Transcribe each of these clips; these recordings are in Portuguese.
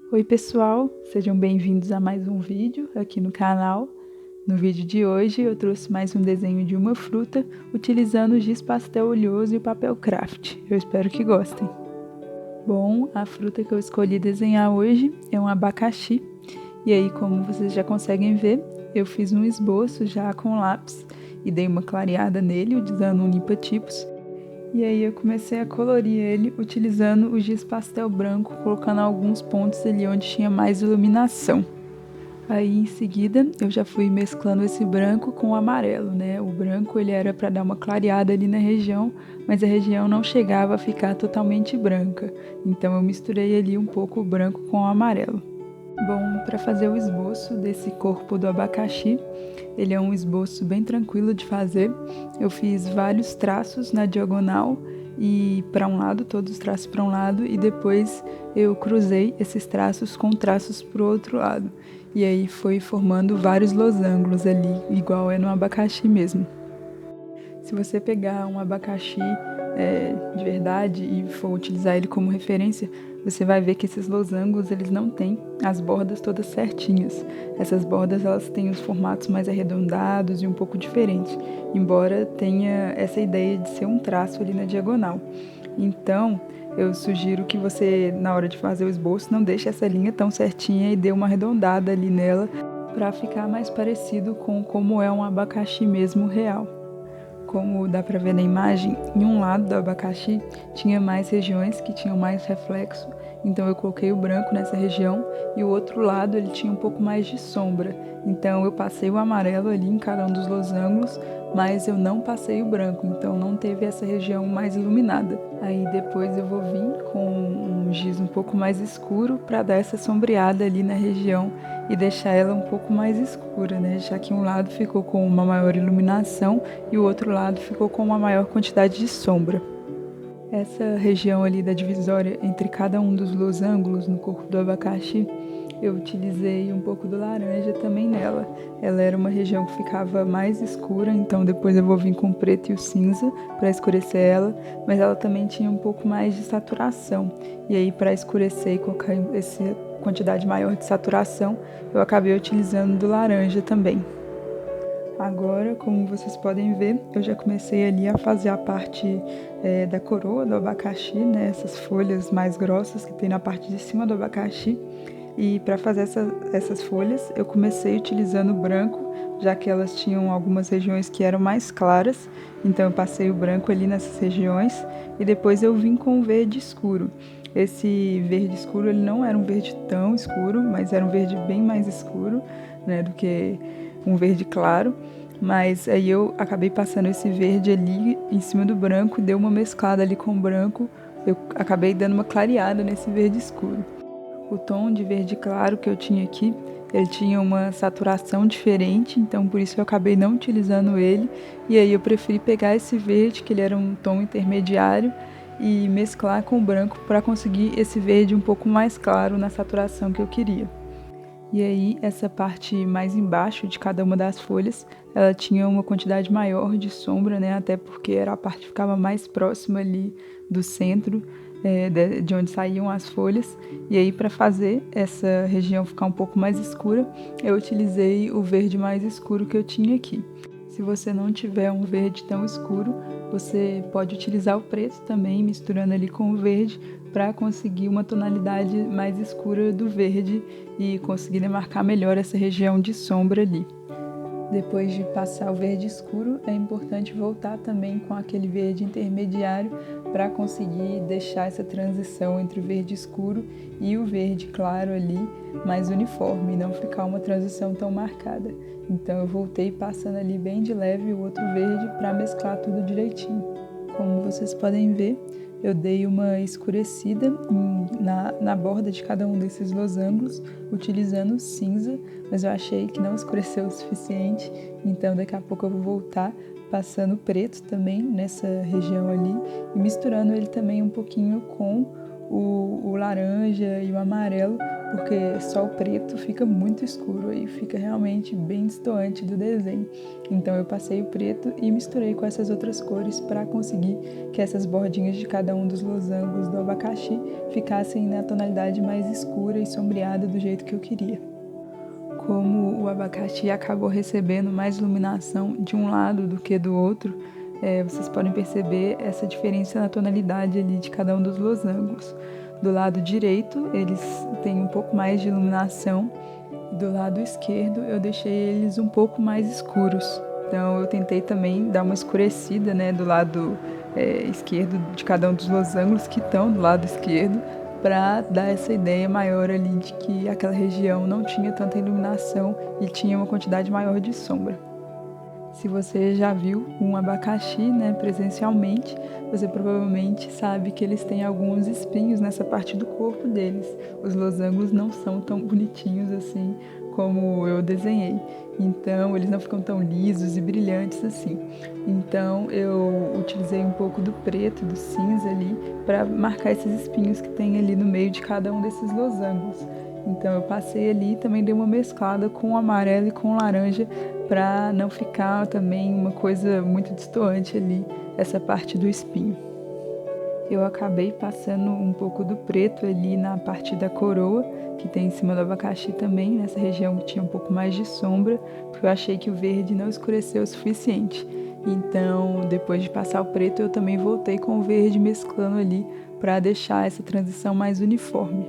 Oi pessoal, sejam bem-vindos a mais um vídeo aqui no canal. No vídeo de hoje eu trouxe mais um desenho de uma fruta utilizando o giz pastel oleoso e o papel craft. Eu espero que gostem. Bom, a fruta que eu escolhi desenhar hoje é um abacaxi. E aí, como vocês já conseguem ver, eu fiz um esboço já com lápis e dei uma clareada nele usando um limpa-tipos. E aí eu comecei a colorir ele utilizando o giz pastel branco, colocando alguns pontos ali onde tinha mais iluminação. Aí em seguida eu já fui mesclando esse branco com o amarelo, né? O branco ele era para dar uma clareada ali na região, mas a região não chegava a ficar totalmente branca. Então eu misturei ali um pouco o branco com o amarelo. Bom, para fazer o esboço desse corpo do abacaxi, ele é um esboço bem tranquilo de fazer. Eu fiz vários traços na diagonal e para um lado, todos os traços para um lado, e depois eu cruzei esses traços com traços para o outro lado. E aí foi formando vários losangos ali, igual é no abacaxi mesmo. Se você pegar um abacaxi de verdade e for utilizar ele como referência, você vai ver que esses losangos eles não têm as bordas todas certinhas. Essas bordas elas têm os formatos mais arredondados e um pouco diferentes, embora tenha essa ideia de ser um traço ali na diagonal. Então, eu sugiro que você, na hora de fazer o esboço, não deixe essa linha tão certinha e dê uma arredondada ali nela para ficar mais parecido com como é um abacaxi mesmo real. Como dá para ver na imagem, em um lado do abacaxi tinha mais regiões que tinham mais reflexo, então eu coloquei o branco nessa região e o outro lado ele tinha um pouco mais de sombra, então eu passei o amarelo ali em cada um dos losangos, mas eu não passei o branco, então não teve essa região mais iluminada. Aí depois eu vou vir com um giz um pouco mais escuro para dar essa sombreada ali na região e deixar ela um pouco mais escura, né? Já que um lado ficou com uma maior iluminação e o outro lado ficou com uma maior quantidade de sombra. Essa região ali da divisória entre cada um dos losangos no corpo do abacaxi, eu utilizei um pouco do laranja também nela. Ela era uma região que ficava mais escura, então depois eu vou vir com o preto e o cinza para escurecer ela, mas ela também tinha um pouco mais de saturação. E aí para escurecer e colocar essa quantidade maior de saturação, eu acabei utilizando do laranja também. Agora, como vocês podem ver, eu já comecei ali a fazer a parte da coroa do abacaxi, né? Essas folhas mais grossas que tem na parte de cima do abacaxi. E para fazer essas folhas, eu comecei utilizando branco, já que elas tinham algumas regiões que eram mais claras. Então eu passei o branco ali nessas regiões e depois eu vim com o verde escuro. Esse verde escuro ele não era um verde tão escuro, mas era um verde bem mais escuro, né, do que um verde claro. Mas aí eu acabei passando esse verde ali em cima do branco, deu uma mesclada ali com o branco, eu acabei dando uma clareada nesse verde escuro. O tom de verde claro que eu tinha aqui, ele tinha uma saturação diferente, então por isso eu acabei não utilizando ele. E aí eu preferi pegar esse verde, que ele era um tom intermediário, e mesclar com o branco para conseguir esse verde um pouco mais claro na saturação que eu queria. E aí, essa parte mais embaixo de cada uma das folhas, ela tinha uma quantidade maior de sombra, né? Até porque era a parte que ficava mais próxima ali do centro, de onde saíam as folhas. E aí, para fazer essa região ficar um pouco mais escura, eu utilizei o verde mais escuro que eu tinha aqui. Se você não tiver um verde tão escuro, você pode utilizar o preto também, misturando ali com o verde, para conseguir uma tonalidade mais escura do verde e conseguir demarcar melhor essa região de sombra ali. Depois de passar o verde escuro, é importante voltar também com aquele verde intermediário para conseguir deixar essa transição entre o verde escuro e o verde claro ali mais uniforme, e não ficar uma transição tão marcada. Então eu voltei passando ali bem de leve o outro verde para mesclar tudo direitinho. Como vocês podem ver, eu dei uma escurecida na borda de cada um desses losangos, utilizando cinza, mas eu achei que não escureceu o suficiente, então daqui a pouco eu vou voltar passando preto também nessa região ali e misturando ele também um pouquinho com o laranja e o amarelo, porque só o preto fica muito escuro e fica realmente bem destoante do desenho. Então eu passei o preto e misturei com essas outras cores para conseguir que essas bordinhas de cada um dos losangos do abacaxi ficassem na tonalidade mais escura e sombreada do jeito que eu queria. Como o abacaxi acabou recebendo mais iluminação de um lado do que do outro, vocês podem perceber essa diferença na tonalidade ali de cada um dos losangos. Do lado direito, eles têm um pouco mais de iluminação, e do lado esquerdo eu deixei eles um pouco mais escuros. Então eu tentei também dar uma escurecida, né, do lado esquerdo de cada um dos losangos que estão do lado esquerdo, para dar essa ideia maior ali de que aquela região não tinha tanta iluminação e tinha uma quantidade maior de sombra. Se você já viu um abacaxi, né, presencialmente, você provavelmente sabe que eles têm alguns espinhos nessa parte do corpo deles. Os losangos não são tão bonitinhos assim como eu desenhei. Então, eles não ficam tão lisos e brilhantes assim. Então, eu utilizei um pouco do preto, do cinza ali, para marcar esses espinhos que tem ali no meio de cada um desses losangos. Então, eu passei ali e também dei uma mesclada com o amarelo e com o laranja para não ficar também uma coisa muito destoante ali, essa parte do espinho. Eu acabei passando um pouco do preto ali na parte da coroa, que tem em cima do abacaxi também, nessa região que tinha um pouco mais de sombra, porque eu achei que o verde não escureceu o suficiente. Então, depois de passar o preto, eu também voltei com o verde mesclando ali para deixar essa transição mais uniforme.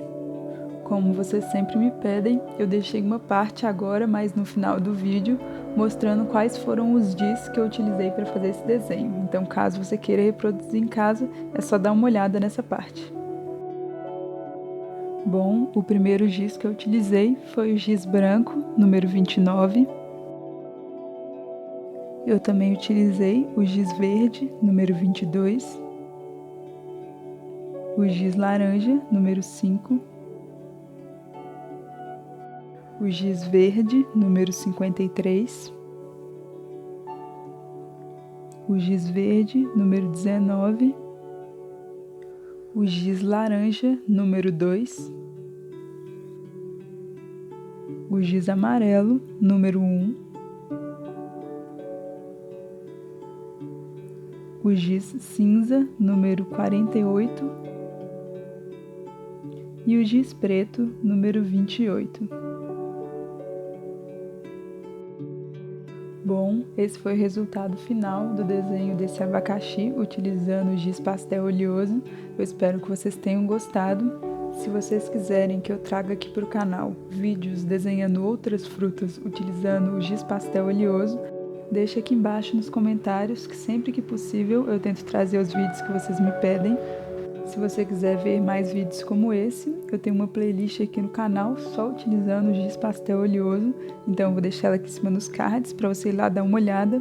Como vocês sempre me pedem, eu deixei uma parte agora, mas no final do vídeo, mostrando quais foram os giz que eu utilizei para fazer esse desenho. Então, caso você queira reproduzir em casa, é só dar uma olhada nessa parte. Bom, o primeiro giz que eu utilizei foi o giz branco, número 29. Eu também utilizei o giz verde, número 22. O giz laranja, número 5. O giz verde, número 53, o giz verde, número 19, o giz laranja, número 2, o giz amarelo, número 1, o giz cinza, número 48 e o giz preto, número 28. Bom, esse foi o resultado final do desenho desse abacaxi, utilizando o giz pastel oleoso. Eu espero que vocês tenham gostado. Se vocês quiserem que eu traga aqui para o canal vídeos desenhando outras frutas utilizando o giz pastel oleoso, deixa aqui embaixo nos comentários, que sempre que possível eu tento trazer os vídeos que vocês me pedem. Se você quiser ver mais vídeos como esse, eu tenho uma playlist aqui no canal só utilizando o giz pastel oleoso, então eu vou deixar ela aqui em cima nos cards para você ir lá dar uma olhada.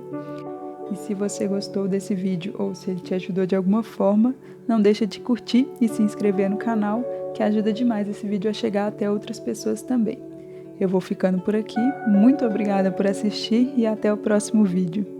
E se você gostou desse vídeo ou se ele te ajudou de alguma forma, não deixa de curtir e se inscrever no canal, que ajuda demais esse vídeo a chegar até outras pessoas também. Eu vou ficando por aqui, muito obrigada por assistir e até o próximo vídeo.